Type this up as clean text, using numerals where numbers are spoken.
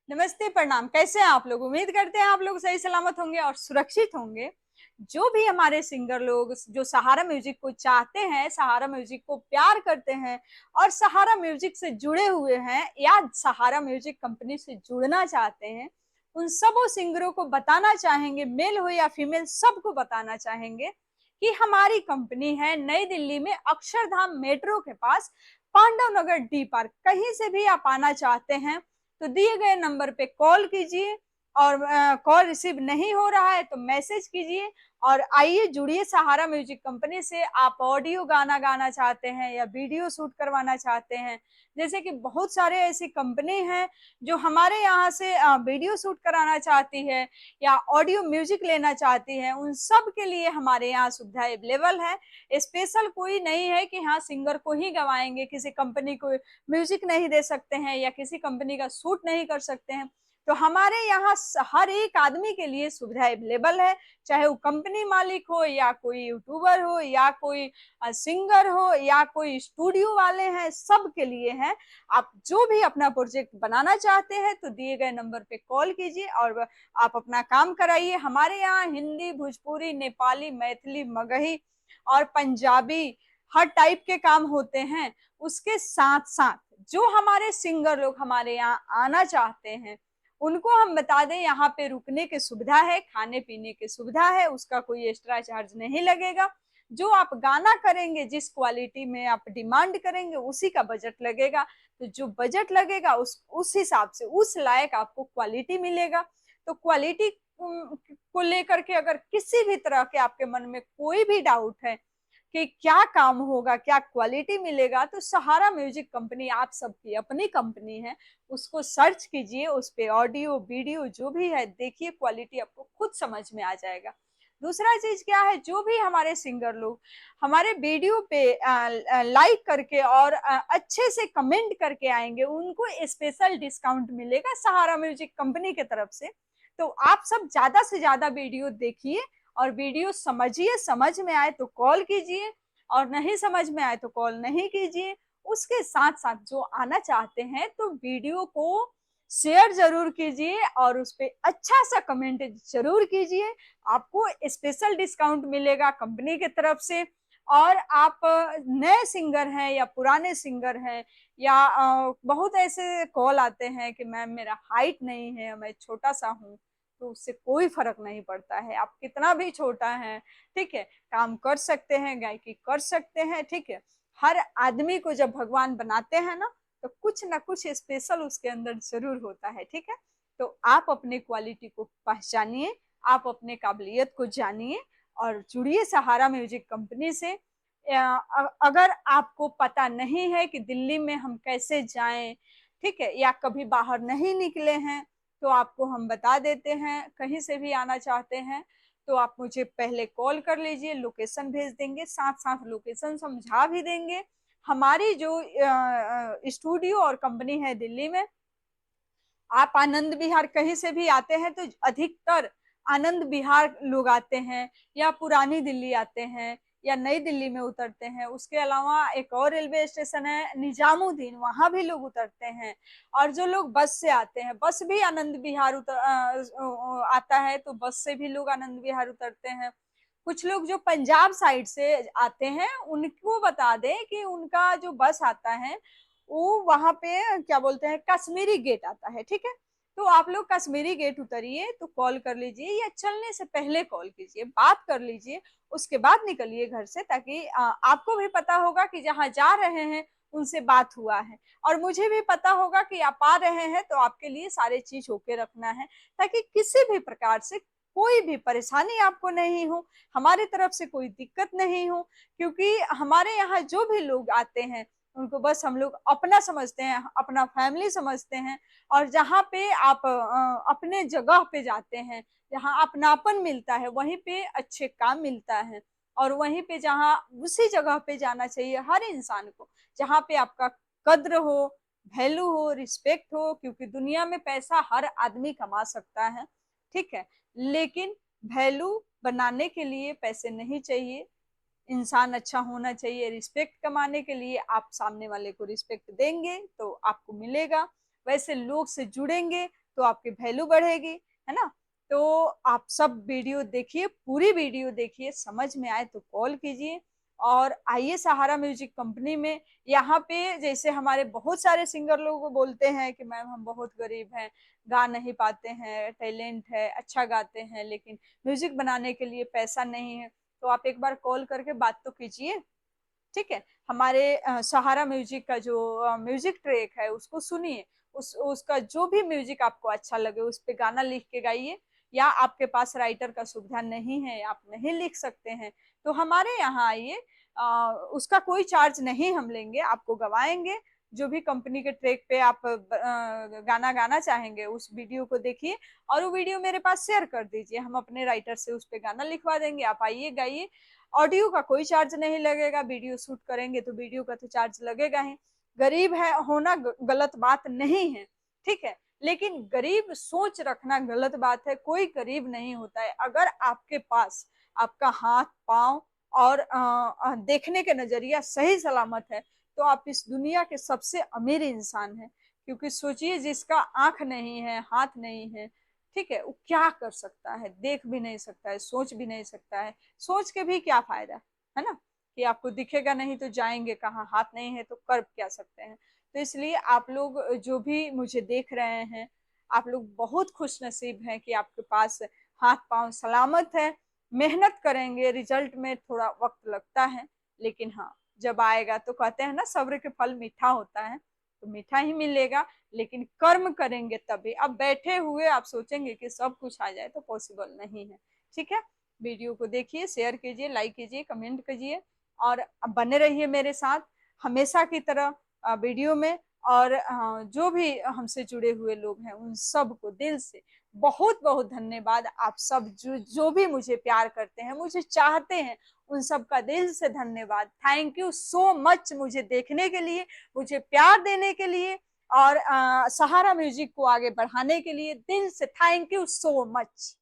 नमस्ते, प्रणाम। कैसे हैं आप लोग? उम्मीद करते हैं आप लोग सही सलामत होंगे और सुरक्षित होंगे। जो भी हमारे सिंगर लोग जो सहारा म्यूजिक को चाहते हैं, सहारा म्यूजिक को प्यार करते हैं और सहारा म्यूजिक से जुड़े हुए हैं या सहारा म्यूजिक कंपनी से जुड़ना चाहते हैं, उन सबों सिंगरों को बताना चाहेंगे, मेल हो या फीमेल, सबको बताना चाहेंगे कि हमारी कंपनी है नई दिल्ली में अक्षरधाम मेट्रो के पास, पांडव नगर डी पार्क। कहीं से भी आप आना चाहते हैं तो दिए गए नंबर पे कॉल कीजिए, और कॉल रिसीव नहीं हो रहा है तो मैसेज कीजिए और आइए जुड़िए सहारा म्यूजिक कंपनी से। आप ऑडियो गाना गाना चाहते हैं या वीडियो शूट करवाना चाहते हैं, जैसे कि बहुत सारे ऐसी कंपनी हैं जो हमारे यहाँ से वीडियो शूट कराना चाहती है या ऑडियो म्यूजिक लेना चाहती है, उन सब के लिए हमारे यहाँ सुविधा अवेलेबल है। स्पेशल कोई नहीं है कि हाँ सिंगर को ही गवाएंगे, किसी कंपनी को म्यूजिक नहीं दे सकते हैं या किसी कंपनी का शूट नहीं कर सकते हैं। तो हमारे यहाँ हर एक आदमी के लिए सुविधा अवेलेबल है, चाहे वो कंपनी मालिक हो या कोई यूट्यूबर हो या कोई सिंगर हो या कोई स्टूडियो वाले हैं, सब के लिए है। आप जो भी अपना प्रोजेक्ट बनाना चाहते हैं तो दिए गए नंबर पे कॉल कीजिए और आप अपना काम कराइए। हमारे यहाँ हिंदी, भोजपुरी, नेपाली, मैथिली, मगही और पंजाबी हर टाइप के काम होते हैं। उसके साथ साथ जो हमारे सिंगर लोग हमारे यहाँ आना चाहते हैं उनको हम बता दें, यहाँ पे रुकने की सुविधा है, खाने पीने की सुविधा है, उसका कोई एक्स्ट्रा चार्ज नहीं लगेगा। जो आप गाना करेंगे, जिस क्वालिटी में आप डिमांड करेंगे उसी का बजट लगेगा। तो जो बजट लगेगा उस हिसाब से उस लायक आपको क्वालिटी मिलेगा। तो क्वालिटी को लेकर के अगर किसी भी तरह के आपके मन में कोई भी डाउट है कि क्या काम होगा, क्या क्वालिटी मिलेगा, तो सहारा म्यूजिक कंपनी आप सबकी अपनी कंपनी है। उसको सर्च कीजिए, उस पे ऑडियो वीडियो जो भी है देखिए, क्वालिटी आपको खुद समझ में आ जाएगा। दूसरा चीज क्या है, जो भी हमारे सिंगर लोग हमारे वीडियो पे लाइक करके और अच्छे से कमेंट करके आएंगे, उनको स्पेशल डिस्काउंट मिलेगा सहारा म्यूजिक कंपनी की तरफ से। तो आप सब ज्यादा से ज्यादा वीडियो देखिए और वीडियो समझिए, समझ में आए तो कॉल कीजिए और नहीं समझ में आए तो कॉल नहीं कीजिए। उसके साथ साथ जो आना चाहते हैं तो वीडियो को शेयर जरूर कीजिए और उस पर अच्छा सा कमेंट जरूर कीजिए। आपको स्पेशल डिस्काउंट मिलेगा कंपनी की तरफ से। और आप नए सिंगर हैं या पुराने सिंगर हैं या बहुत ऐसे कॉल आते हैं कि मैम मेरा हाइट नहीं है, मैं छोटा सा हूँ, तो उससे कोई फर्क नहीं पड़ता है। आप कितना भी छोटा है, ठीक है, काम कर सकते हैं, गायकी कर सकते हैं, ठीक है। हर आदमी को जब भगवान बनाते हैं ना तो कुछ ना कुछ स्पेशल उसके अंदर जरूर होता है, ठीक है। तो आप अपने क्वालिटी को पहचानिए, आप अपने काबिलियत को जानिए और जुड़िए सहारा म्यूजिक कंपनी से। अगर आपको पता नहीं है कि दिल्ली में हम कैसे जाएं, ठीक है, या कभी बाहर नहीं निकले हैं, तो आपको हम बता देते हैं। कहीं से भी आना चाहते हैं तो आप मुझे पहले कॉल कर लीजिए, लोकेशन भेज देंगे, साथ साथ लोकेशन समझा भी देंगे। हमारी जो स्टूडियो और कंपनी है दिल्ली में, आप आनंद विहार कहीं से भी आते हैं तो अधिकतर आनंद विहार लोग आते हैं या पुरानी दिल्ली आते हैं या नई दिल्ली में उतरते हैं। उसके अलावा एक और रेलवे स्टेशन है निजामुद्दीन, वहां भी लोग उतरते हैं। और जो लोग बस से आते हैं, बस भी आनंद विहार आता है, तो बस से भी लोग आनंद विहार उतरते हैं। कुछ लोग जो पंजाब साइड से आते हैं उनको बता दें कि उनका जो बस आता है वो वहां पे क्या बोलते हैं, कश्मीरी गेट आता है, ठीक है। तो आप लोग कश्मीरी गेट उतरिए तो कॉल कर लीजिए या चलने से पहले कॉल कीजिए, बात कर लीजिए, उसके बाद निकलिए घर से, ताकि आपको भी पता होगा कि जहाँ जा रहे हैं उनसे बात हुआ है और मुझे भी पता होगा कि आप आ रहे हैं, तो आपके लिए सारे चीज होके रखना है ताकि किसी भी प्रकार से कोई भी परेशानी आपको नहीं हो, हमारी तरफ से कोई दिक्कत नहीं हो। क्योंकि हमारे यहाँ जो भी लोग आते हैं उनको बस हम लोग अपना समझते हैं, अपना फैमिली समझते हैं। और जहाँ पे आप अपने जगह पे जाते हैं, जहाँ अपनापन मिलता है, वहीं पे अच्छे काम मिलता है। और वहीं पे जहाँ उसी जगह पे जाना चाहिए हर इंसान को जहाँ पे आपका कद्र हो, वैल्यू हो, रिस्पेक्ट हो। क्योंकि दुनिया में पैसा हर आदमी कमा सकता है, ठीक है, लेकिन वैल्यू बनाने के लिए पैसे नहीं चाहिए। इंसान अच्छा होना चाहिए। रिस्पेक्ट कमाने के लिए आप सामने वाले को रिस्पेक्ट देंगे तो आपको मिलेगा। वैसे लोग से जुड़ेंगे तो आपकी वैल्यू बढ़ेगी, है ना। तो आप सब वीडियो देखिए, पूरी वीडियो देखिए, समझ में आए तो कॉल कीजिए और आइए सहारा म्यूजिक कंपनी में। यहाँ पे जैसे हमारे बहुत सारे सिंगर लोग बोलते हैं कि मैम हम बहुत गरीब हैं, गा नहीं पाते हैं, टैलेंट है, अच्छा गाते हैं, लेकिन म्यूजिक बनाने के लिए पैसा नहीं है। तो आप एक बार कॉल करके बात तो कीजिए, ठीक है। हमारे सहारा म्यूजिक का जो म्यूजिक ट्रैक है उसको सुनिए, उसका जो भी म्यूजिक आपको अच्छा लगे उस पे गाना लिख के गाइए। या आपके पास राइटर का सुविधा नहीं है, आप नहीं लिख सकते हैं, तो हमारे यहाँ आइए, उसका कोई चार्ज नहीं हम लेंगे, आपको गवाएंगे। जो भी कंपनी के ट्रैक पे आप गाना गाना चाहेंगे उस वीडियो को देखिए और वो वीडियो मेरे पास शेयर कर दीजिए, हम अपने राइटर से उस पे गाना लिखवा देंगे, आप आइए गाइए। ऑडियो का कोई चार्ज नहीं लगेगा, वीडियो शूट करेंगे तो वीडियो का तो चार्ज लगेगा ही। गरीब है होना गलत बात नहीं है, ठीक है, लेकिन गरीब सोच रखना गलत बात है। कोई गरीब नहीं होता है। अगर आपके पास आपका हाथ पांव और देखने के नजरिया सही सलामत है तो आप इस दुनिया के सबसे अमीर इंसान हैं। क्योंकि सोचिए, जिसका आंख नहीं है, हाथ नहीं है, ठीक है, वो क्या कर सकता है, देख भी नहीं सकता है, सोच भी नहीं सकता है। सोच के भी क्या फायदा, है ना, कि आपको दिखेगा नहीं तो जाएंगे कहाँ, हाथ नहीं है तो कर क्या सकते हैं। तो इसलिए आप लोग जो भी मुझे देख रहे हैं, आप लोग बहुत खुश नसीब हैं कि आपके पास हाथ पांव सलामत है। मेहनत करेंगे, रिजल्ट में थोड़ा वक्त लगता है, लेकिन हाँ, जब आएगा तो कहते हैं ना, सब्र के फल मीठा होता है, तो मीठा ही मिलेगा। लेकिन कर्म करेंगे तभी। अब बैठे हुए आप सोचेंगे कि सब कुछ आ जाए तो पॉसिबल नहीं है, ठीक है। वीडियो को देखिए, शेयर कीजिए, लाइक कीजिए, कमेंट कीजिए और बने रहिए मेरे साथ हमेशा की तरह वीडियो में। और जो भी हमसे जुड़े हुए लोग हैं उन सब को दिल से बहुत बहुत धन्यवाद। आप सब जो जो भी मुझे प्यार करते हैं, मुझे चाहते हैं, उन सब का दिल से धन्यवाद। थैंक यू सो मच मुझे देखने के लिए, मुझे प्यार देने के लिए और सहारा म्यूजिक को आगे बढ़ाने के लिए दिल से थैंक यू सो मच।